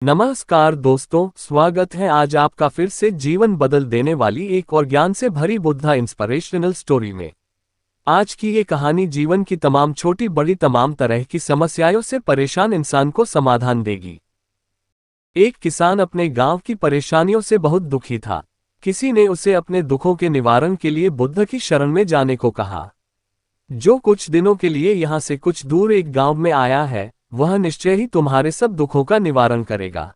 नमस्कार दोस्तों, स्वागत है आज आपका फिर से जीवन बदल देने वाली एक और ज्ञान से भरी बुद्धा इंस्पिरेशनल स्टोरी में। आज की ये कहानी जीवन की तमाम छोटी बड़ी तमाम तरह की समस्याओं से परेशान इंसान को समाधान देगी। एक किसान अपने गांव की परेशानियों से बहुत दुखी था। किसी ने उसे अपने दुखों के निवारण के लिए बुद्ध की शरण में जाने को कहा, जो कुछ दिनों के लिए यहाँ से कुछ दूर एक गांव में आया है, वह निश्चय ही तुम्हारे सब दुखों का निवारण करेगा।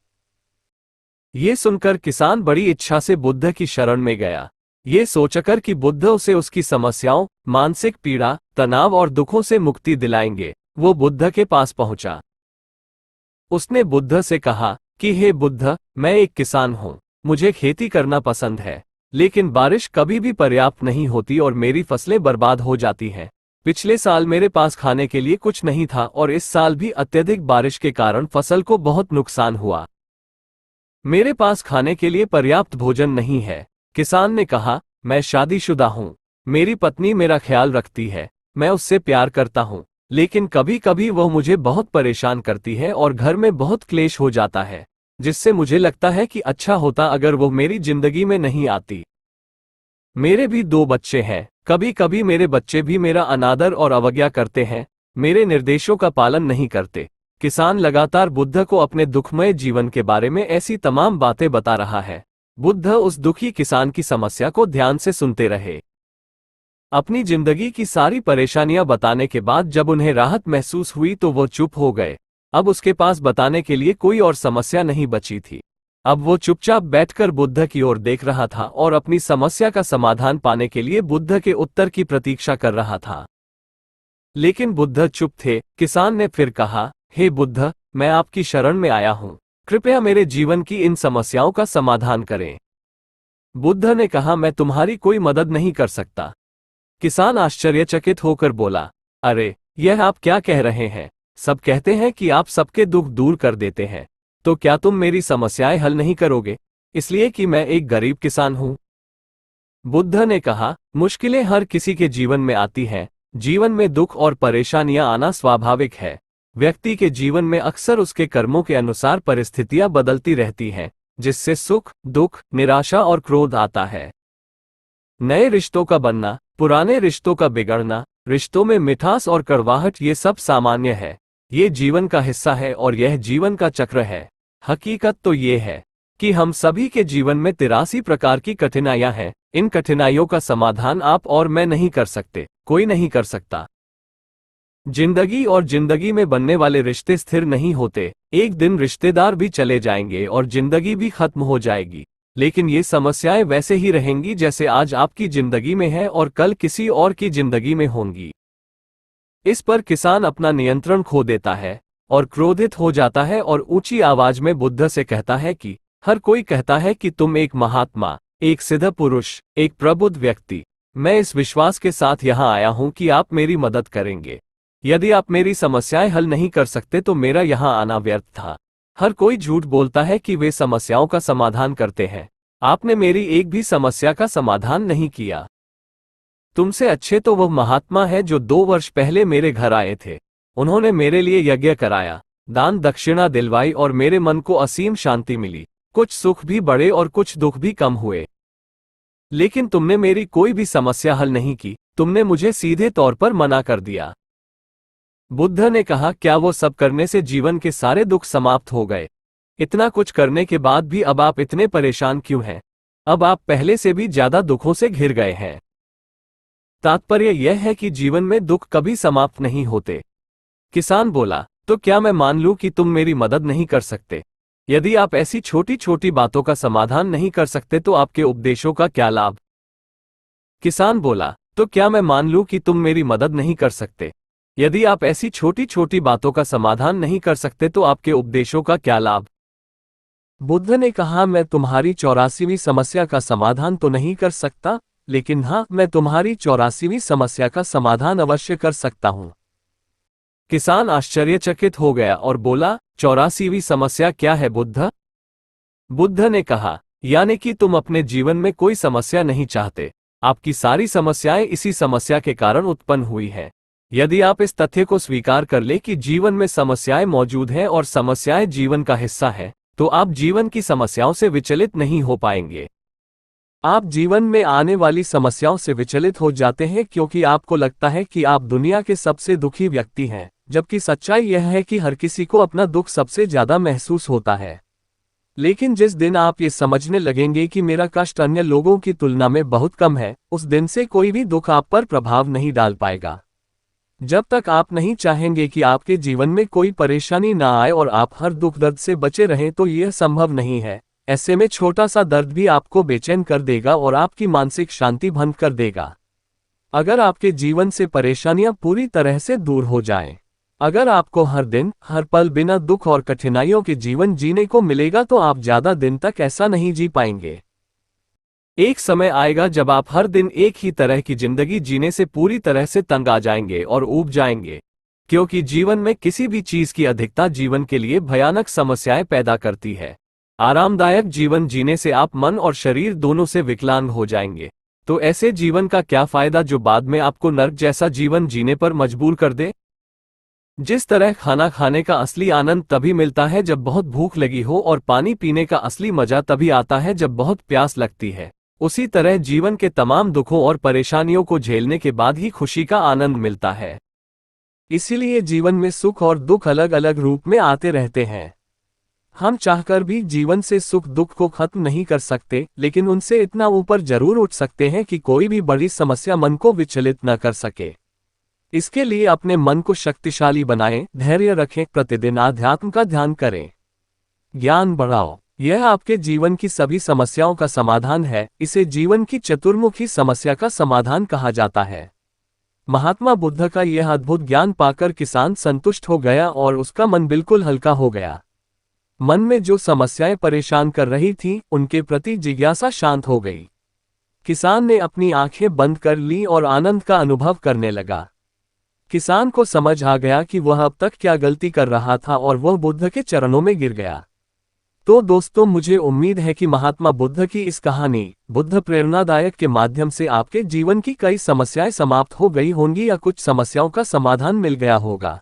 ये सुनकर किसान बड़ी इच्छा से बुद्ध की शरण में गया, ये सोचकर कि बुद्ध उसे उसकी समस्याओं, मानसिक पीड़ा, तनाव और दुखों से मुक्ति दिलाएंगे। वो बुद्ध के पास पहुंचा। उसने बुद्ध से कहा कि हे बुद्ध, मैं एक किसान हूं, मुझे खेती करना पसंद है, लेकिन बारिश कभी भी पर्याप्त नहीं होती और मेरी फसलें बर्बाद हो जाती हैं। पिछले साल मेरे पास खाने के लिए कुछ नहीं था और इस साल भी अत्यधिक बारिश के कारण फसल को बहुत नुकसान हुआ। मेरे पास खाने के लिए पर्याप्त भोजन नहीं है। किसान ने कहा, मैं शादीशुदा हूं, मेरी पत्नी मेरा ख्याल रखती है, मैं उससे प्यार करता हूं, लेकिन कभी कभी वह मुझे बहुत परेशान करती है और घर में बहुत क्लेश हो जाता है, जिससे मुझे लगता है कि अच्छा होता अगर वो मेरी जिंदगी में नहीं आती। मेरे भी 2 बच्चे हैं, कभी कभी मेरे बच्चे भी मेरा अनादर और अवज्ञा करते हैं, मेरे निर्देशों का पालन नहीं करते। किसान लगातार बुद्ध को अपने दुखमय जीवन के बारे में ऐसी तमाम बातें बता रहा है। बुद्ध उस दुखी किसान की समस्या को ध्यान से सुनते रहे। अपनी जिंदगी की सारी परेशानियां बताने के बाद जब उन्हें राहत महसूस हुई तो वो चुप हो गए। अब उसके पास बताने के लिए कोई और समस्या नहीं बची थी। अब वो चुपचाप बैठकर बुद्ध की ओर देख रहा था और अपनी समस्या का समाधान पाने के लिए बुद्ध के उत्तर की प्रतीक्षा कर रहा था। लेकिन बुद्ध चुप थे। किसान ने फिर कहा, हे बुद्ध, मैं आपकी शरण में आया हूं, कृपया मेरे जीवन की इन समस्याओं का समाधान करें। बुद्ध ने कहा, मैं तुम्हारी कोई मदद नहीं कर सकता। किसान आश्चर्यचकित होकर बोला, अरे, यह आप क्या कह रहे हैं? सब कहते हैं कि आप सबके दुख दूर कर देते हैं, तो क्या तुम मेरी समस्याएं हल नहीं करोगे, इसलिए कि मैं एक गरीब किसान हूं? बुद्ध ने कहा, मुश्किलें हर किसी के जीवन में आती हैं, जीवन में दुख और परेशानियां आना स्वाभाविक है। व्यक्ति के जीवन में अक्सर उसके कर्मों के अनुसार परिस्थितियां बदलती रहती हैं, जिससे सुख, दुख, निराशा और क्रोध आता है। नए रिश्तों का बनना, पुराने रिश्तों का बिगड़ना, रिश्तों में मिठास और कड़वाहट, ये सब सामान्य है। ये जीवन का हिस्सा है और यह जीवन का चक्र है। हकीकत तो ये है कि हम सभी के जीवन में 83 प्रकार की कठिनाइयां हैं। इन कठिनाइयों का समाधान आप और मैं नहीं कर सकते, कोई नहीं कर सकता। जिंदगी और जिंदगी में बनने वाले रिश्ते स्थिर नहीं होते। एक दिन रिश्तेदार भी चले जाएंगे और जिंदगी भी खत्म हो जाएगी, लेकिन ये समस्याएं वैसे ही रहेंगी जैसे आज आपकी जिंदगी में है और कल किसी और की जिंदगी में होंगी। इस पर किसान अपना नियंत्रण खो देता है और क्रोधित हो जाता है और ऊंची आवाज में बुद्ध से कहता है कि हर कोई कहता है कि तुम एक महात्मा, एक सिद्ध पुरुष, एक प्रबुद्ध व्यक्ति। मैं इस विश्वास के साथ यहाँ आया हूँ कि आप मेरी मदद करेंगे। यदि आप मेरी समस्याएं हल नहीं कर सकते तो मेरा यहाँ आना व्यर्थ था। हर कोई झूठ बोलता है कि वे समस्याओं का समाधान करते हैं। आपने मेरी एक भी समस्या का समाधान नहीं किया। तुमसे अच्छे तो वह महात्मा है जो 2 वर्ष पहले मेरे घर आए थे। उन्होंने मेरे लिए यज्ञ कराया, दान दक्षिणा दिलवाई और मेरे मन को असीम शांति मिली। कुछ सुख भी बढ़े और कुछ दुख भी कम हुए। लेकिन तुमने मेरी कोई भी समस्या हल नहीं की, तुमने मुझे सीधे तौर पर मना कर दिया। बुद्ध ने कहा, क्या वो सब करने से जीवन के सारे दुख समाप्त हो गए? इतना कुछ करने के बाद भी अब आप इतने परेशान क्यों हैं? अब आप पहले से भी ज्यादा दुखों से घिर गए हैं। तात्पर्य यह है कि जीवन में दुख कभी समाप्त नहीं होते। किसान बोला, तो क्या मैं मान लूं कि तुम मेरी मदद नहीं कर सकते? यदि आप ऐसी छोटी छोटी बातों का समाधान नहीं कर सकते तो आपके उपदेशों का क्या लाभ? किसान बोला, तो क्या मैं मान लूं कि तुम मेरी मदद नहीं कर सकते? यदि आप ऐसी छोटी छोटी बातों का समाधान नहीं कर सकते तो आपके उपदेशों का क्या लाभ? बुद्ध ने कहा, मैं तुम्हारी 84वीं समस्या का समाधान तो नहीं कर सकता, लेकिन हाँ, मैं तुम्हारी 84वीं समस्या का समाधान अवश्य कर सकता हूं। किसान आश्चर्यचकित हो गया और बोला, 84वीं समस्या क्या है बुद्ध? बुद्ध ने कहा, यानी कि तुम अपने जीवन में कोई समस्या नहीं चाहते। आपकी सारी समस्याएं इसी समस्या के कारण उत्पन्न हुई हैं। यदि आप इस तथ्य को स्वीकार कर ले कि जीवन में समस्याएं मौजूद हैं और समस्याएं जीवन का हिस्सा है, तो आप जीवन की समस्याओं से विचलित नहीं हो पाएंगे। आप जीवन में आने वाली समस्याओं से विचलित हो जाते हैं क्योंकि आपको लगता है कि आप दुनिया के सबसे दुखी व्यक्ति हैं, जबकि सच्चाई यह है कि हर किसी को अपना दुख सबसे ज्यादा महसूस होता है। लेकिन जिस दिन आप ये समझने लगेंगे कि मेरा कष्ट अन्य लोगों की तुलना में बहुत कम है, उस दिन से कोई भी दुख आप पर प्रभाव नहीं डाल पाएगा। जब तक आप नहीं चाहेंगे कि आपके जीवन में कोई परेशानी ना आए और आप हर दुख दर्द से बचे रहें, तो यह संभव नहीं है। ऐसे में छोटा सा दर्द भी आपको बेचैन कर देगा और आपकी मानसिक शांति भंग कर देगा। अगर आपके जीवन से परेशानियां पूरी तरह से दूर हो जाएं, अगर आपको हर दिन हर पल बिना दुख और कठिनाइयों के जीवन जीने को मिलेगा, तो आप ज्यादा दिन तक ऐसा नहीं जी पाएंगे। एक समय आएगा जब आप हर दिन एक ही तरह की जिंदगी जीने से पूरी तरह से तंग आ जाएंगे और ऊब जाएंगे, क्योंकि जीवन में किसी भी चीज की अधिकता जीवन के लिए भयानक समस्याएं पैदा करती है। आरामदायक जीवन जीने से आप मन और शरीर दोनों से विकलांग हो जाएंगे। तो ऐसे जीवन का क्या फायदा जो बाद में आपको नर्क जैसा जीवन जीने पर मजबूर कर दे। जिस तरह खाना खाने का असली आनंद तभी मिलता है जब बहुत भूख लगी हो, और पानी पीने का असली मजा तभी आता है जब बहुत प्यास लगती है, उसी तरह जीवन के तमाम दुखों और परेशानियों को झेलने के बाद ही खुशी का आनंद मिलता है। इसीलिए जीवन में सुख और दुख अलग अलग रूप में आते रहते हैं। हम चाहकर भी जीवन से सुख दुख को खत्म नहीं कर सकते, लेकिन उनसे इतना ऊपर जरूर उठ सकते हैं कि कोई भी बड़ी समस्या मन को विचलित न कर सके। इसके लिए अपने मन को शक्तिशाली बनाएं, धैर्य रखें, प्रतिदिन आध्यात्म का ध्यान करें, ज्ञान बढ़ाओ। यह आपके जीवन की सभी समस्याओं का समाधान है। इसे जीवन की चतुर्मुखी समस्या का समाधान कहा जाता है। महात्मा बुद्ध का यह अद्भुत ज्ञान पाकर किसान संतुष्ट हो गया और उसका मन बिल्कुल हल्का हो गया। मन में जो समस्याएं परेशान कर रही थीं, उनके प्रति जिज्ञासा शांत हो गई। किसान ने अपनी आंखें बंद कर ली और आनंद का अनुभव करने लगा। किसान को समझ आ गया कि वह अब तक क्या गलती कर रहा था और वह बुद्ध के चरणों में गिर गया। तो दोस्तों, मुझे उम्मीद है कि महात्मा बुद्ध की इस कहानी बुद्ध प्रेरणादायक के माध्यम से आपके जीवन की कई समस्याएं समाप्त हो गई होंगी या कुछ समस्याओं का समाधान मिल गया होगा।